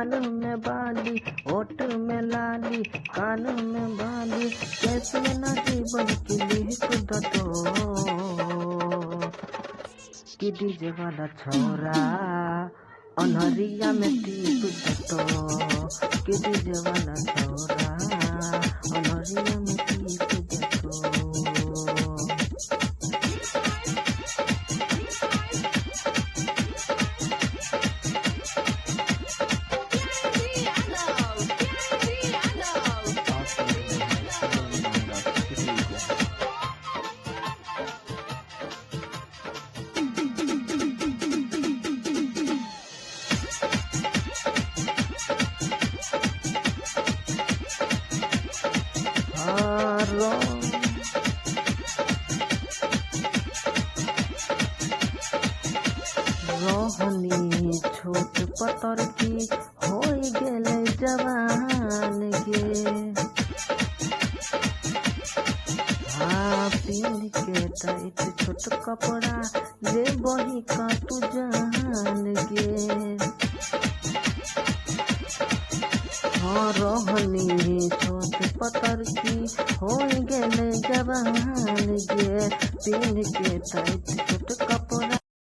कान में बाली, होठ में लाली, कान में बाली, कैसे न जीवन की लिख दो कि डीजे वाला छोरा अनहरिया में टीप दो कि डीजे वाला छोरा अनहरिया में टीप दो। रोहनी छोट पतर की हो गेले जवान गे, पिन के टाइट छोट कपड़ा ले बही का तू जान गे। रोहनी छोट पतर की हो गेले जवान गे, पिन के टाइट छोट